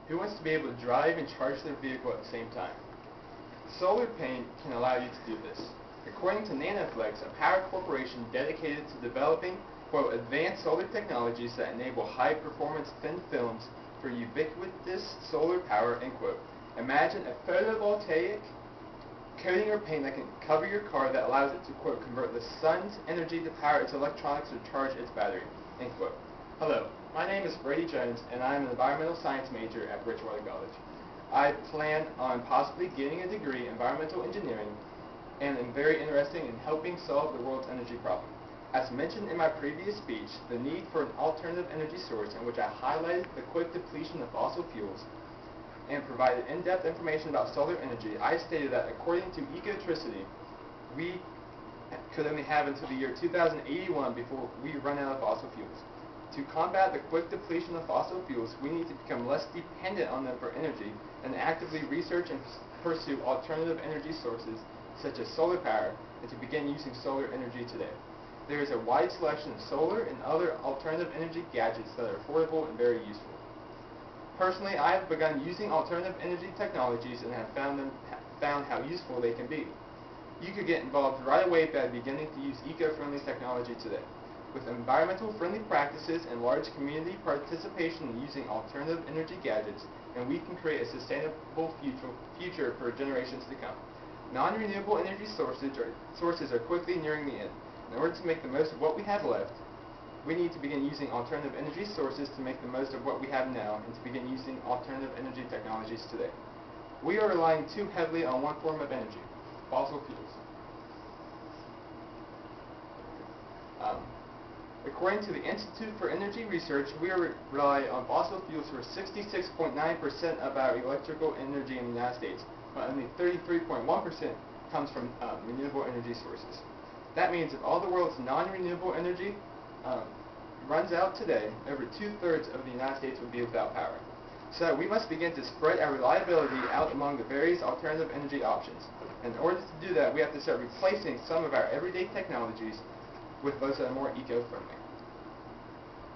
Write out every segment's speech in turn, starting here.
Who wants to be able to drive and charge their vehicle at the same time? Solar paint can allow you to do this. According to Nanoflex, a power corporation dedicated to developing, quote, advanced solar technologies that enable high-performance thin films for ubiquitous solar power, end quote. Imagine a photovoltaic coating or paint that can cover your car that allows it to, quote, convert the sun's energy to power its electronics or charge its battery, end quote. Hello, my name is Brady Jones, and I am an environmental science major at Bridgewater College. I plan on possibly getting a degree in environmental engineering and am very interested in helping solve the world's energy problem. As mentioned in my previous speech, the need for an alternative energy source, in which I highlighted the quick depletion of fossil fuels and provided in-depth information about solar energy, I stated that according to Ecotricity, we could only have until the year 2081 before we run out of fossil fuels. To combat the quick depletion of fossil fuels, we need to become less dependent on them for energy and actively research and pursue alternative energy sources such as solar power, and to begin using solar energy today. There is a wide selection of solar and other alternative energy gadgets that are affordable and very useful. Personally, I have begun using alternative energy technologies and have found how useful they can be. You could get involved right away by beginning to use eco-friendly technology today. With environmental friendly practices and large community participation in using alternative energy gadgets, and we can create a sustainable future for generations to come. Non-renewable energy sources are quickly nearing the end. In order to make the most of what we have left, we need to begin using alternative energy sources to make the most of what we have now and to begin using alternative energy technologies today. We are relying too heavily on one form of energy, fossil fuels. According to the Institute for Energy Research, we rely on fossil fuels for 66.9% of our electrical energy in the United States, but only 33.1% comes from renewable energy sources. That means if all the world's non-renewable energy runs out today, over 2/3 of the United States would be without power. So we must begin to spread our reliability out among the various alternative energy options. In order to do that, we have to start replacing some of our everyday technologies with those that are more eco-friendly.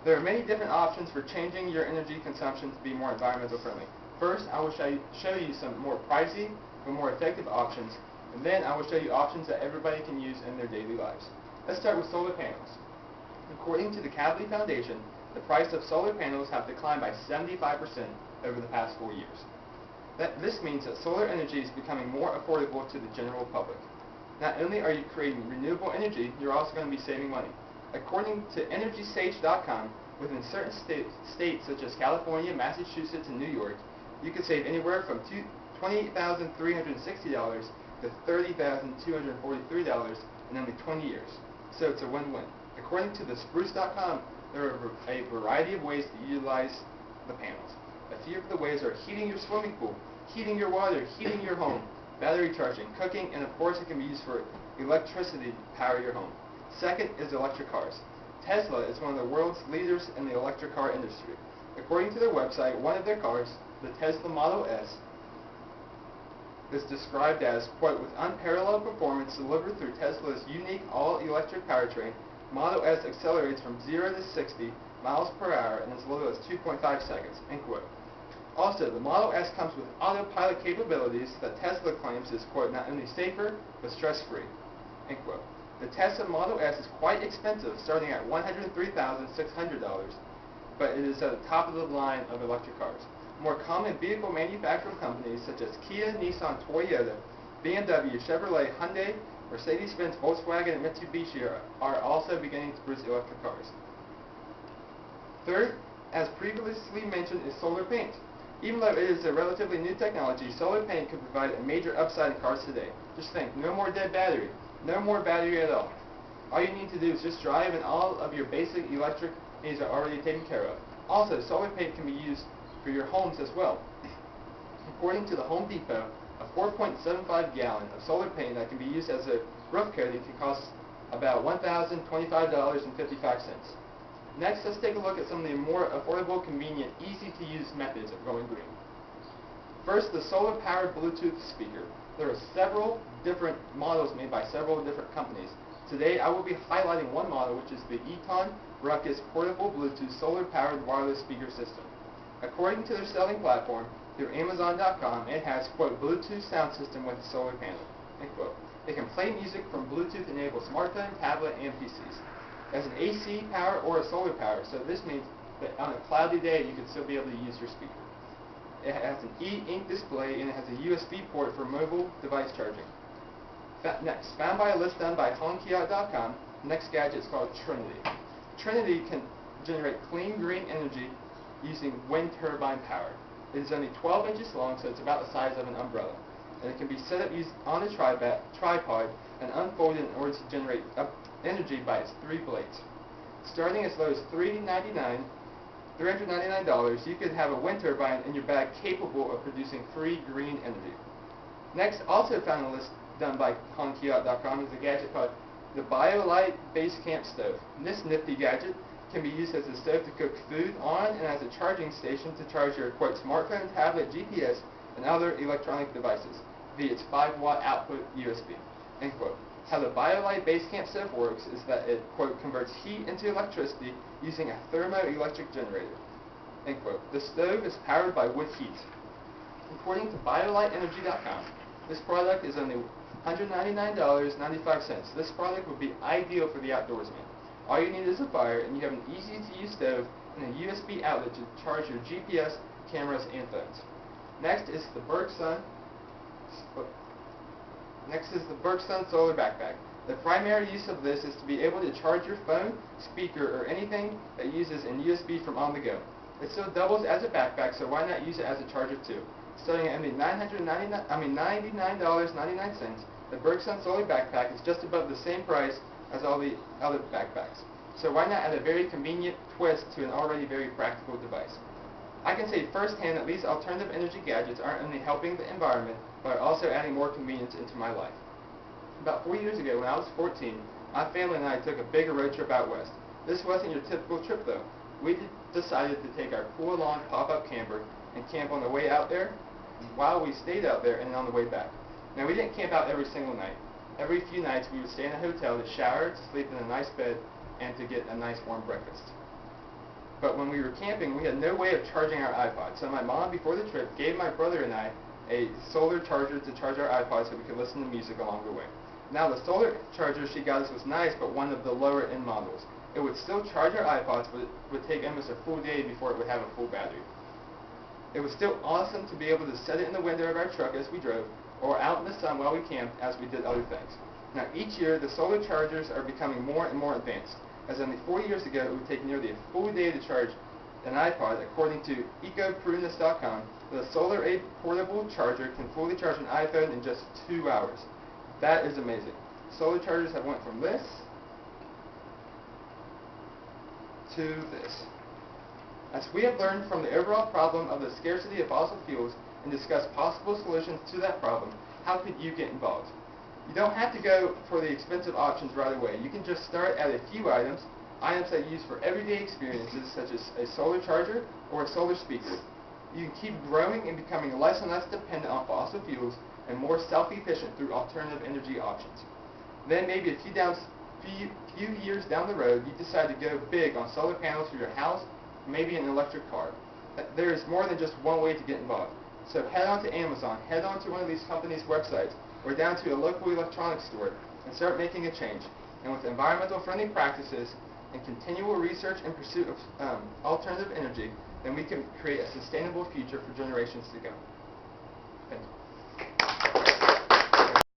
There are many different options for changing your energy consumption to be more environmental friendly. First, I will show you some more pricey but more effective options, and then I will show you options that everybody can use in their daily lives. Let's start with solar panels. According to the Kavli Foundation, the price of solar panels have declined by 75% over the past 4 years. This means that solar energy is becoming more affordable to the general public. Not only are you creating renewable energy, you're also going to be saving money. According to EnergySage.com, within certain states such as California, Massachusetts, and New York, you could save anywhere from $28,360 to $30,243 in only 20 years. So it's a win-win. According to thespruce.com, there are a variety of ways to utilize the panels. A few of the ways are heating your swimming pool, heating your water, heating your home, battery charging, cooking, and of course it can be used for electricity to power your home. Second is electric cars. Tesla is one of the world's leaders in the electric car industry. According to their website, one of their cars, the Tesla Model S, is described as, quote, with unparalleled performance delivered through Tesla's unique all-electric powertrain, Model S accelerates from 0 to 60 miles per hour in as little as 2.5 seconds, end quote. Also, the Model S comes with autopilot capabilities that Tesla claims is, quote, not only safer, but stress-free, end quote. The Tesla Model S is quite expensive, starting at $103,600, but it is at the top of the line of electric cars. More common vehicle manufacturing companies such as Kia, Nissan, Toyota, BMW, Chevrolet, Hyundai, Mercedes-Benz, Volkswagen, and Mitsubishi are also beginning to produce electric cars. Third, as previously mentioned, is solar paint. Even though it is a relatively new technology, solar paint could provide a major upside in cars today. Just think, no more dead battery. No more battery at all. All you need to do is just drive, and all of your basic electric needs are already taken care of. Also, solar paint can be used for your homes as well. According to the Home Depot, a 4.75 gallon of solar paint that can be used as a roof coating can cost about $1,025.55. Next, let's take a look at some of the more affordable, convenient, easy-to-use methods of going green. First, the solar-powered Bluetooth speaker. There are several different models made by several different companies. Today, I will be highlighting one model, which is the Eton Ruckus Portable Bluetooth Solar-Powered Wireless Speaker System. According to their selling platform, through Amazon.com, it has, quote, Bluetooth sound system with a solar panel, end quote. It can play music from Bluetooth-enabled smartphone, tablet, and PCs. It has an AC power or a solar power, so this means that on a cloudy day, you could still be able to use your speaker. It has an e-ink display, and it has a USB port for mobile device charging. Next, found by a list done by HomeKiosk.com, next gadget is called Trinity. Trinity can generate clean green energy using wind turbine power. It is only 12 inches long, so it's about the size of an umbrella. And it can be set up on a tripod and unfolded in order to generate energy by its 3 blades. Starting as low as $399, you could have a wind turbine in your bag capable of producing free green energy. Next, also found on a list done by HomeKiosk.com is a gadget called the BioLite Base Camp Stove. And this nifty gadget can be used as a stove to cook food on and as a charging station to charge your, quote, smartphone, tablet, GPS, and other electronic devices via its 5-watt output USB, end quote. How the BioLite Base Camp Stove works is that it, quote, converts heat into electricity using a thermoelectric generator, end quote. The stove is powered by wood heat. According to BioLiteEnergy.com, this product is only $199.95. This product would be ideal for the outdoorsman. All you need is a fire, and you have an easy-to-use stove and a USB outlet to charge your GPS, cameras, and phones. Next is the Bergson Solar Backpack. The primary use of this is to be able to charge your phone, speaker, or anything that uses an USB from on the go. It still doubles as a backpack, so why not use it as a charger too? Starting at only $99.99, the Bergson Solar Backpack is just above the same price as all the other backpacks. So why not add a very convenient twist to an already very practical device? I can say firsthand that these alternative energy gadgets aren't only helping the environment, but are also adding more convenience into my life. About 4 years ago, when I was 14, my family and I took a big road trip out west. This wasn't your typical trip though. We decided to take our pull-along pop-up camper and camp on the way out there, while we stayed out there, and on the way back. Now, we didn't camp out every single night. Every few nights, we would stay in a hotel to shower, to sleep in a nice bed, and to get a nice warm breakfast. But when we were camping, we had no way of charging our iPod. So my mom, before the trip, gave my brother and I a solar charger to charge our iPod so we could listen to music along the way. Now, the solar charger she got us was nice, but one of the lower-end models. It would still charge our iPods, but it would take almost a full day before it would have a full battery. It was still awesome to be able to set it in the window of our truck as we drove, or out in the sun while we camped as we did other things. Now, each year, the solar chargers are becoming more and more advanced, as only 4 years ago, it would take nearly a full day to charge an iPod. According to EcoPrudence.com, the SolarAid portable charger can fully charge an iPhone in just 2 hours. That is amazing. Solar chargers have went from this to this. As we have learned from the overall problem of the scarcity of fossil fuels and discussed possible solutions to that problem, how could you get involved? You don't have to go for the expensive options right away. You can just start at a few items that you use for everyday experiences, such as a solar charger or a solar speaker. You can keep growing and becoming less and less dependent on fossil fuels and more self-efficient through alternative energy options. Then maybe a few years down the road, you decide to go big on solar panels for your house, maybe an electric car. There is more than just one way to get involved. So head on to Amazon, head on to one of these companies' websites, or down to a local electronics store and start making a change. And with environmental friendly practices and continual research and pursuit of alternative energy, then we can create a sustainable future for generations to come.